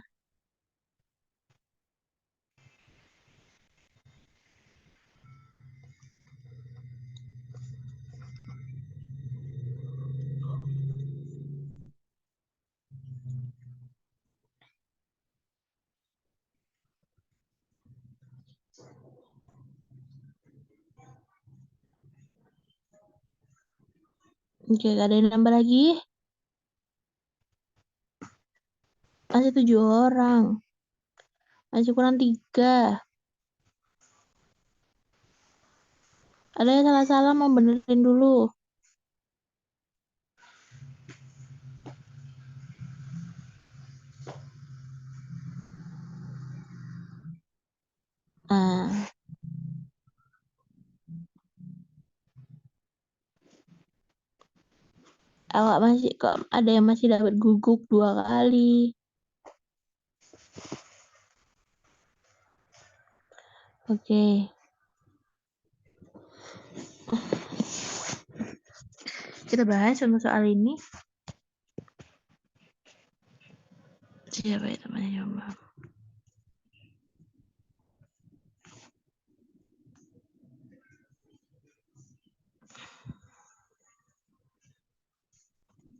Oke, gak ada yang nambah lagi. Masih 7 orang. Masih kurang 3. Ada yang salah-salah, mau benerin dulu. Nah, awak masih kok ada yang masih dapat guguk 2 kali. Oke. Kita bahas untuk soal ini. Siapa ya temannya coba?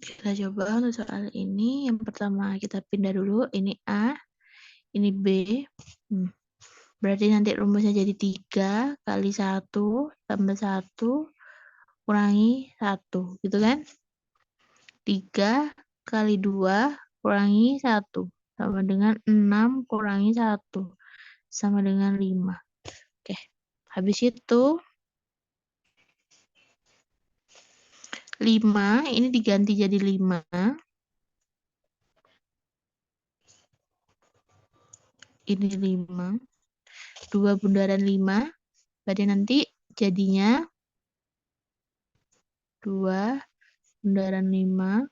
Kita coba untuk soal ini. Yang pertama kita pindah dulu. Ini A, ini B. Berarti nanti rumusnya jadi 3 kali 1 tambah 1 kurangi 1. Gitu kan? 3 kali 2 kurangi 1. Sama dengan 6 kurangi 1. Sama dengan 5. Oke. Habis itu 5 ini diganti jadi 5. Ini 5. 2 bundaran 5. Berarti nanti jadinya 2 bundaran 5.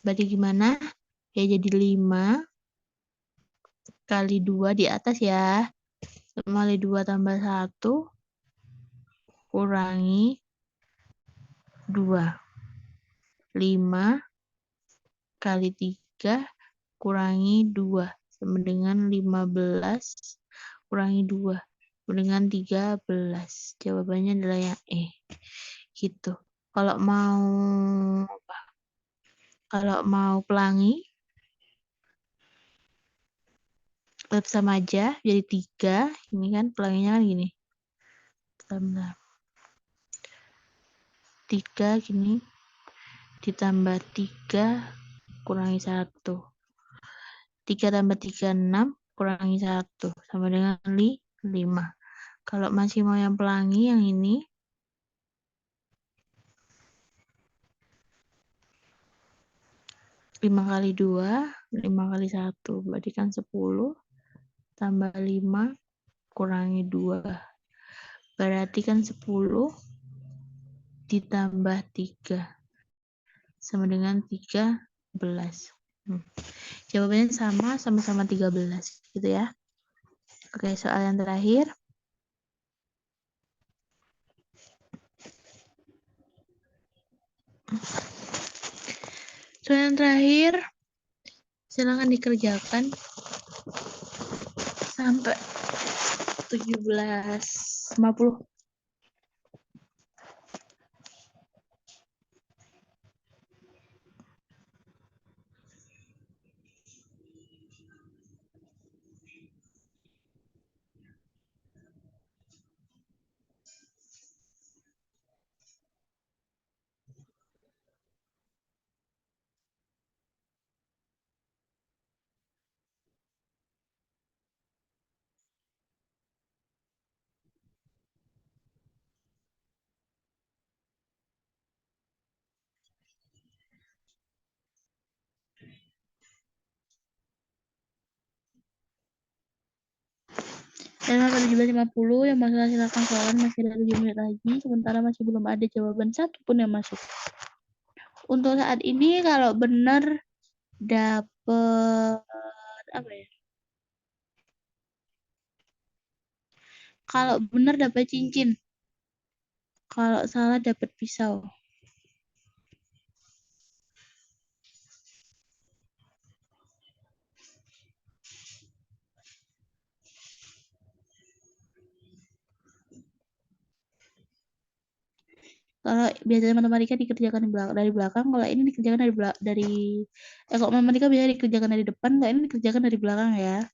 Berarti gimana? Ya jadi 5 kali 2 di atas ya. Kali 2 tambah 1 kurangi 2. 5 kali 3 kurangi 2. Sama dengan 15 kurangi 2. Sama dengan 13. Jawabannya adalah yang E. Gitu. Kalau mau pelangi, tetap sama aja. Jadi 3. Ini kan pelanginya kan gini. Tambah 3 gini. Ditambah 3 kurangi 1. 3 tambah 3, 6. Kurangi 1. Sama dengan 5. Kalau masih mau yang pelangi, yang ini. 5 kali 2, 5 kali 1. Berarti kan 10. Tambah 5 kurangi 2. Berarti kan 10 ditambah 3. Sama dengan 13. Jawabannya sama-sama 13. Gitu ya. Oke, soal yang terakhir. Soal yang terakhir, silakan dikerjakan sampai 17.50. Dan sampai 17.50 yang masalah silakan soalan, masih ada 7 menit lagi. Sementara masih belum ada jawaban satupun yang masuk. Untuk saat ini kalau benar dapat apa ya? Kalau benar dapat cincin. Kalau salah dapat pisau. Kalau biasanya matematika dikerjakan dari belakang, kalau ini dikerjakan kalau matematika biasanya dikerjakan dari depan, kalau ini dikerjakan dari belakang ya.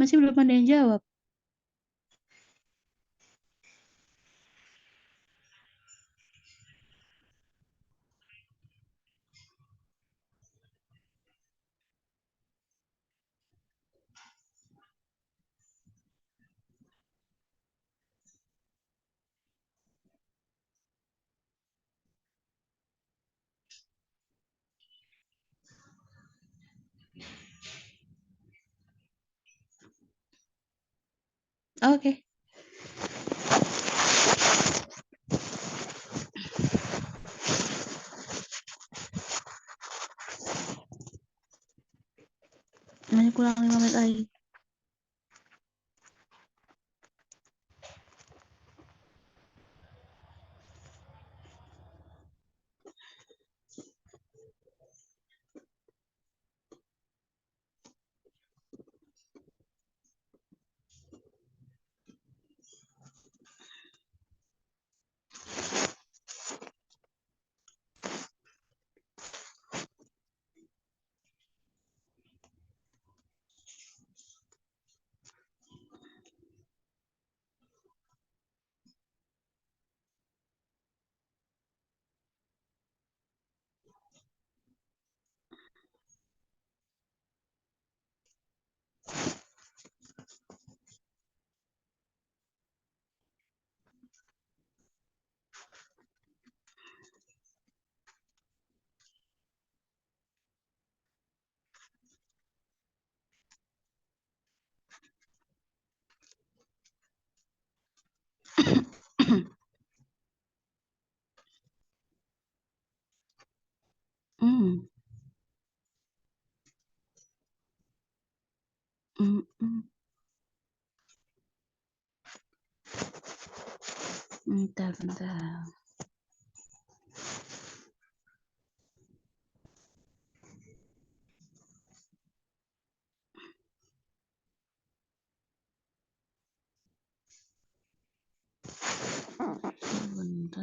Masih belum ada yang jawab. Oke. Masih kurang 5 menit lagi. Bentar.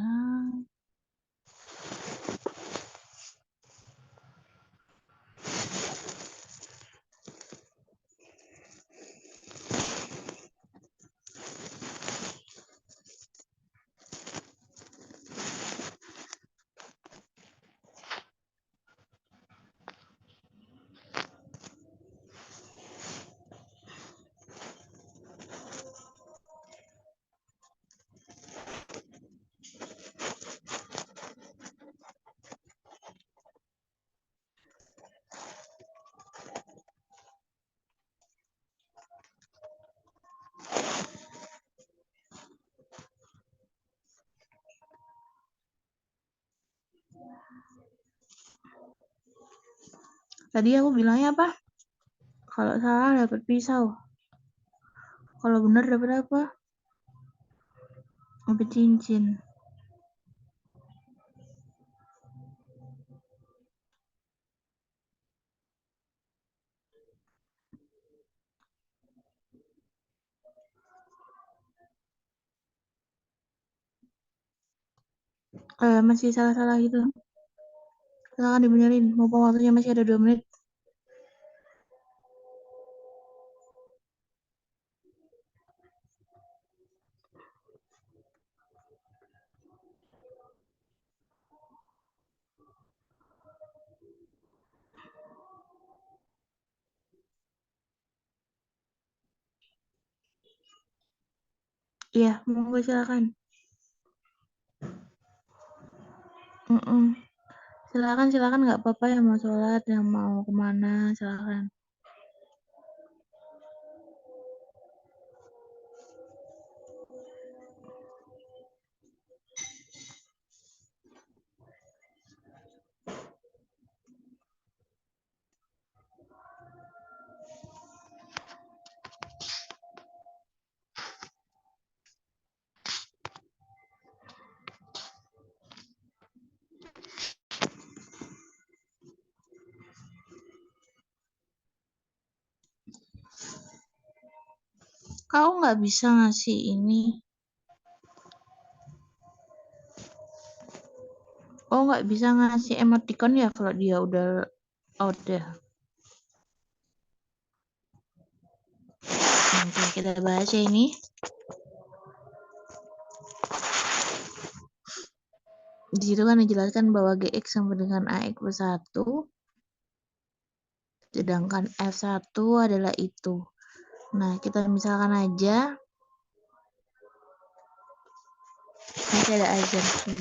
Tadi aku bilangnya apa? Kalau salah dapat pisau. Kalau benar dapat apa? Dapat cincin. Masih salah-salah gitu. Silakan dibenerin. Mumpung waktunya masih ada 2 menit. Iya, monggo silakan. Silakan nggak apa-apa yang mau sholat, yang mau kemana, silakan. Kau nggak bisa ngasih ini. Oh, nggak bisa ngasih emoticon ya kalau dia udah out ya. Oke, kita bahas ya ini. Di situ kan dijelaskan bahwa GX sama dengan AX plus 1, sedangkan F1 adalah itu. Nah, kita misalkan aja masih ada azan.